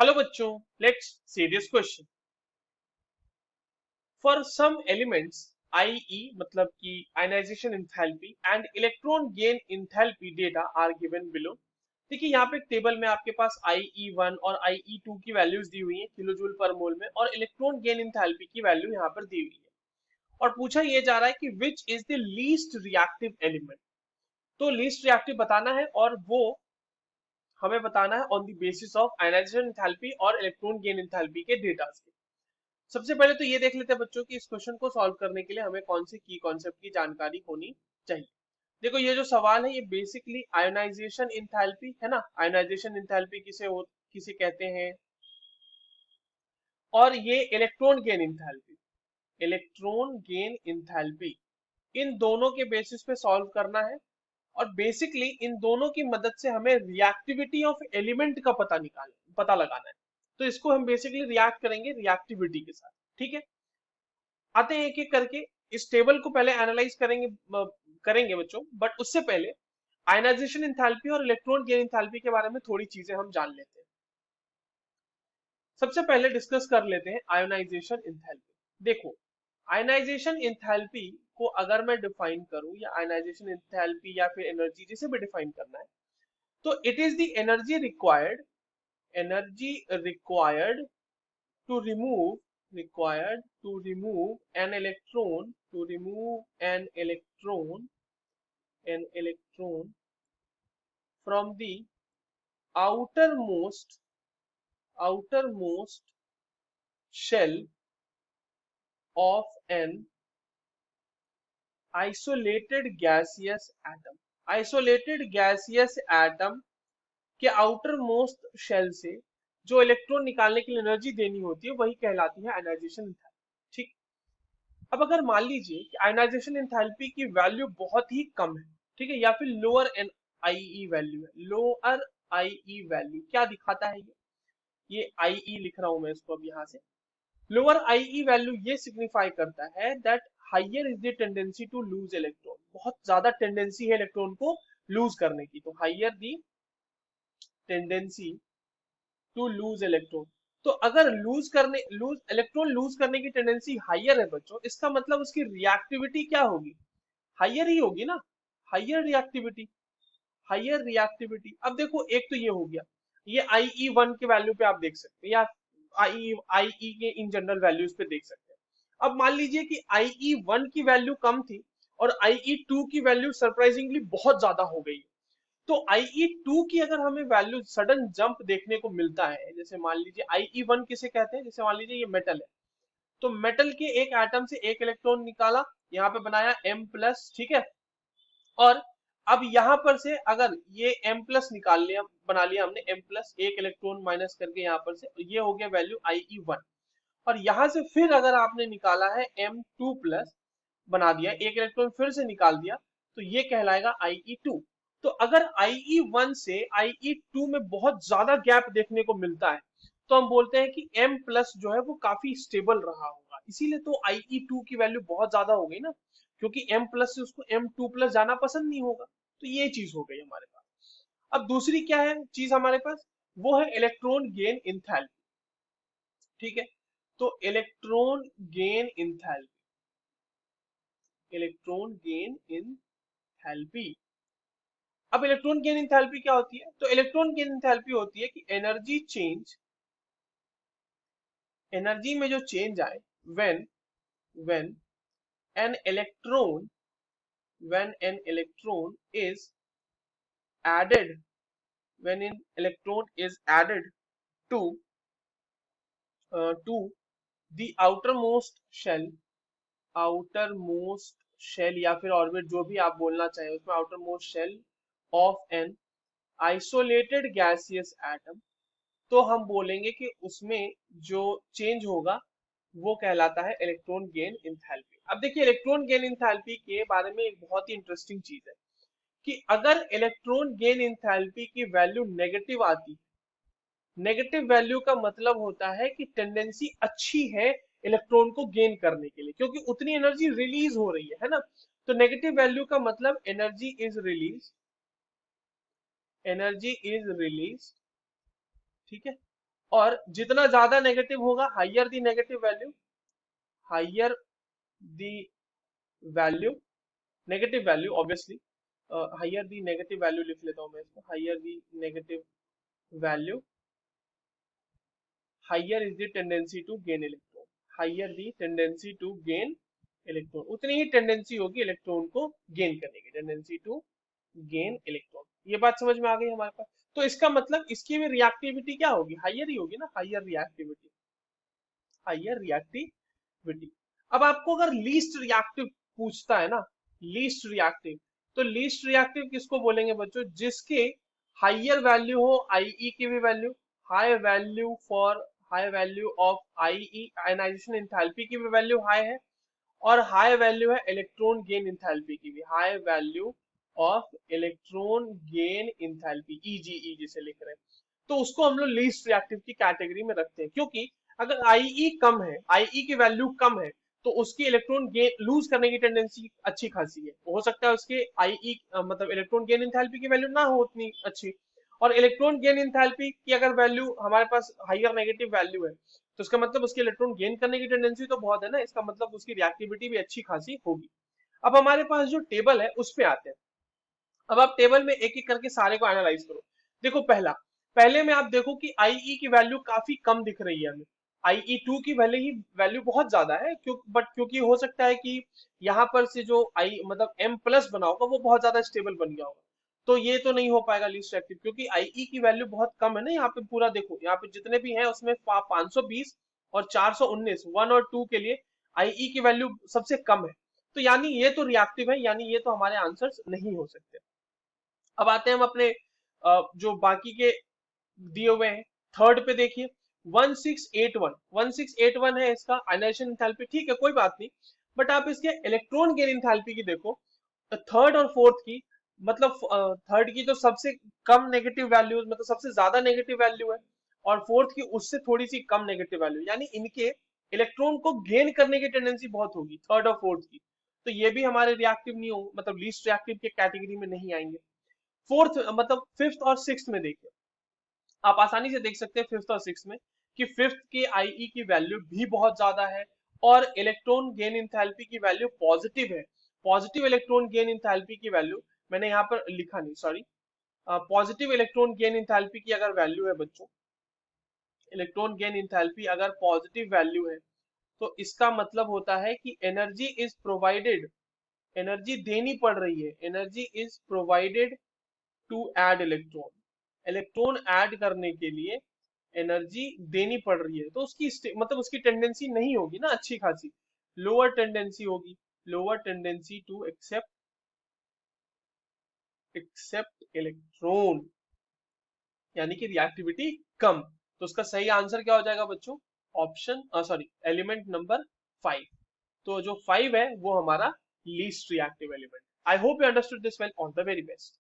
Hello बच्चों, let's see this question. For some elements I मतलब कि ionisation enthalpy and electron gain enthalpy data are given below. देखिए यहाँ पे एक टेबल में आपके पास IE1 और IE2 की वैल्यूज दी हुई है किलो जूल पर मोल में, और इलेक्ट्रॉन गेन एंथैल्पी की वैल्यू यहाँ पर दी हुई है। और पूछा ये जा रहा है कि which is the least reactive element. तो लीस्ट रिएक्टिव बताना है, और वो हमें बताना है on the basis of ionization enthalpy और इलेक्ट्रॉन गेन एंथैल्पी के डेटा। सबसे पहले तो ये देख लेते हैं बच्चों कि इस क्वेश्चन को सॉल्व करने के लिए हमें कौन से की कॉन्सेप्ट की जानकारी होनी चाहिए। देखो, ये जो सवाल है ये बेसिकली आयोनाइजेशन इंथैल्पी है ना। आयोनाइजेशन इंथैल्पी किसे कहते हैं, और ये electron gain enthalpy, electron gain enthalpy, इन दोनों के बेसिस पे सॉल्व करना है। और बेसिकली इन दोनों की मदद से हमें रिएक्टिविटी ऑफ एलिमेंट का पता लगाना है। तो इसको हम बेसिकली रिएक्ट करेंगे रिएक्टिविटी के साथ। ठीक है, आते हैं एक एक करके। इस टेबल को पहले एनालाइज करेंगे बच्चों, बट उससे पहले आयनाइजेशन एंथैल्पी और इलेक्ट्रॉन गेन एंथैल्पी के बारे में थोड़ी चीजें हम जान लेते हैं। सबसे पहले डिस्कस कर लेते हैं आयोनाइजेशन एंथैल्पी। देखो, आयनाइजेशन एंथैल्पी को अगर मैं डिफाइन करूं, या आयनाइजेशन एंथैल्पी या फिर एनर्जी जिसे भी डिफाइन करना है, तो it is the energy required to required to remove an electron from the outermost outermost shell of an isolated gaseous atom के आउटर मोस्ट शेल से जो इलेक्ट्रॉन निकालने के लिए एनर्जी देनी होती है वही कहलाती है आयनाइजेशन एंथैल्पी। ठीक। अब अगर मान लीजिए कि आयनाइजेशन एंथैल्पी की वैल्यू बहुत ही कम है, ठीक है, या फिर लोअर एन आईई वैल्यू है, लोअर आईई वैल्यू क्या दिखाता है, ये आईई लिख रहा हूं मैं इसको अब यहाँ से। लोअर आईई वैल्यू ये सिग्निफाई करता है that higher is the tendency to lose electron, बहुत ज्यादा टेंडेंसी है इलेक्ट्रॉन को लूज करने की, तो higher the tendency to lose electron. तो अगर लूज इलेक्ट्रॉन लूज करने की टेंडेंसी हाइयर है बच्चों, इसका मतलब उसकी रिएक्टिविटी क्या होगी, हाइयर ही होगी ना। Higher reactivity, higher reactivity. अब देखो, एक तो ये हो गया, ये IE1 के वैल्यू पे आप देख सकते हैं, या आई ई के इन जनरल वैल्यूज पे देख सकते हैं। अब मान लीजिए कि IE1 की वैल्यू कम थी और IE2 की वैल्यू सरप्राइजिंगली बहुत ज्यादा हो गई। तो IE2 की अगर हमें वैल्यू सडन जंप देखने को मिलता है, जैसे मान लीजिए IE1 किसे कहते हैं, जैसे मान लीजिए ये मेटल है, तो मेटल के एक एटम से एक इलेक्ट्रॉन निकाला, यहाँ पे बनाया M+, ठीक है। और अब यहाँ पर से अगर ये M+ निकाल लिया, बना लिया हमने M+, एक इलेक्ट्रॉन माइनस करके यहाँ पर से, ये हो गया वैल्यू IE1। और यहाँ से फिर अगर आपने निकाला है M2+, बना दिया, एक इलेक्ट्रॉन फिर से निकाल दिया, तो ये कहलाएगा IE2। तो अगर IE1 से IE2 में बहुत ज्यादा गैप देखने को मिलता है, तो हम बोलते हैं कि M+ जो है वो काफी स्टेबल रहा होगा, इसीलिए तो IE2 की वैल्यू बहुत ज्यादा हो गई ना, क्योंकि M+ से उसको M2+ जाना पसंद नहीं होगा। तो ये चीज हो गई हमारे पास। अब दूसरी क्या है चीज हमारे पास, वो है इलेक्ट्रॉन गेन इंथैल्पी। ठीक है, तो इलेक्ट्रॉन गेन इंथैल्पी। अब इलेक्ट्रॉन गेन इंथैल्पी क्या होती है, तो इलेक्ट्रॉन गेन इंथैल्पी होती है कि एनर्जी में जो चेंज आए when when an electron when an electron is added when an electron is added to to the outer most shell या फिर ऑर्बिट, जो भी आप बोलना चाहें उसमें, outer most shell of an isolated gaseous atom, तो हम बोलेंगे कि उसमें जो चेंज होगा वो कहलाता है इलेक्ट्रॉन गेन इंथैल्पी। अब देखिए, इलेक्ट्रॉन गेन इंथैल्पी के बारे में एक बहुत ही इंटरेस्टिंग चीज है कि अगर इलेक्ट्रॉन गेन इंथैल्पी की वैल्यू नेगेटिव आती, नेगेटिव वैल्यू का मतलब होता है कि टेंडेंसी अच्छी है इलेक्ट्रॉन को गेन करने के लिए, क्योंकि उतनी एनर्जी रिलीज हो रही है ना। तो नेगेटिव वैल्यू का मतलब एनर्जी इज रिलीज, ठीक है। और जितना ज्यादा नेगेटिव होगा, higher the negative value, higher the value, negative value obviously, higher the negative value लिख लेता हूं मैं इसको, higher the negative value, higher is the tendency to gain electron, higher the tendency to gain electron, उतनी ही tendency होगी electron को gain करने की, टेंडेंसी टू गेन इलेक्ट्रॉन। ये बात समझ में आ गई हमारे पास। तो इसका मतलब इसकी भी रिएक्टिविटी क्या होगी, हाइयर ही होगी ना, हाइयर रिएक्टिविटी, हाइयर रिएक्टिविटी। अब आपको अगर लीस्ट रिएक्टिव पूछता है ना, लीस्ट रिएक्टिव, तो लीस्ट रिएक्टिव किसको बोलेंगे बच्चों, जिसके हाइयर वैल्यू हो आईई की भी value, high value for, high value of IE ionisation enthalpy की भी वैल्यू हाई है, और हाई वैल्यू है इलेक्ट्रॉन गेन इंथैल्पी की भी, high value of electron gain enthalpy, EGE जिसे लिख रहे हैं, तो उसको हम लोग लीस्ट रिएक्टिव की कैटेगरी में रखते हैं। क्योंकि अगर आईई कम है, आईई की वैल्यू कम है, तो उसकी इलेक्ट्रॉन गेन लूज करने की टेंडेंसी अच्छी खासी है, हो सकता है उसके आईई मतलब इलेक्ट्रॉन गेन इंथैल्पी की वैल्यू ना हो उतनी अच्छी, और इलेक्ट्रॉन गेन इंथैल्पी की अगर वैल्यू हमारे पास हाइयर नेगेटिव वैल्यू है, तो इसका मतलब उसके इलेक्ट्रॉन गेन करने की टेंडेंसी तो बहुत है ना, इसका मतलब उसकी रिएक्टिविटी भी अच्छी खासी होगी। अब हमारे पास जो टेबल है उसमें आते हैं। अब आप टेबल में एक एक करके सारे को एनालाइज करो। देखो पहला, पहले में आप देखो कि आईई की वैल्यू काफी कम दिख रही है हमें, आईई टू की भले ही वैल्यू बहुत ज्यादा है, बट क्योंकि हो सकता है कि यहाँ पर से जो आई मतलब एम प्लस बना होगा वो बहुत ज्यादा स्टेबल बन गया होगा, तो ये तो नहीं हो पाएगा लीस्ट एक्टिव, क्योंकि आईई की वैल्यू बहुत कम है ना। यहाँ पे पूरा देखो, यहाँ पे जितने भी हैं उसमें 520 और 419, वन और टू के लिए आईई की वैल्यू सबसे कम है, तो यानी ये तो रिएक्टिव है, यानी ये तो हमारे आंसर्स नहीं हो सकते। अब आते हैं हम अपने जो बाकी के दिए हुए हैं। थर्ड पे देखिए 1681, 1681 है इसका आयनाइजेशन एंथैल्पी, ठीक है कोई बात नहीं, बट आप इसके इलेक्ट्रॉन गेन एंथैल्पी की देखो, थर्ड और फोर्थ की, मतलब थर्ड की जो सबसे कम नेगेटिव वैल्यू, मतलब सबसे ज्यादा नेगेटिव वैल्यू है, और फोर्थ की उससे थोड़ी सी कम नेगेटिव वैल्यू, यानी इनके इलेक्ट्रॉन को गेन करने की टेंडेंसी बहुत होगी थर्ड और फोर्थ की, तो ये भी हमारे रिएक्टिव नहीं हो, मतलब लीस्ट रिएक्टिव के कैटेगरी में नहीं आएंगे। फोर्थ मतलब फिफ्थ और सिक्स्थ में देखिए, आप आसानी से देख सकते हैं फिफ्थ और सिक्स्थ में कि फिफ्थ के आईई की वैल्यू भी बहुत ज्यादा है, और इलेक्ट्रॉन गेन इंथैल्पी की वैल्यू पॉजिटिव है, पॉजिटिव इलेक्ट्रॉन गेन इंथैल्पी की वैल्यू, मैंने यहाँ पर लिखा नहीं sorry, positive electron gain enthalpy की अगर वैल्यू है बच्चों, इलेक्ट्रॉन गेन इंथैल्पी अगर पॉजिटिव वैल्यू है, तो इसका मतलब होता है कि एनर्जी इज प्रोवाइडेड, एनर्जी देनी पड़ रही है, energy is provided to add electron, electron add करने के लिए एनर्जी देनी पड़ रही है, तो उसकी मतलब उसकी टेंडेंसी नहीं होगी ना अच्छी खासी, लोअर टेंडेंसी होगी, lower tendency to accept electron, यानी कि रिएक्टिविटी कम। तो उसका सही आंसर क्या हो जाएगा बच्चों, ऑप्शन सॉरी एलिमेंट नंबर 5। तो जो 5 है वो हमारा least reactive element. I hope you understood this well, on the very best.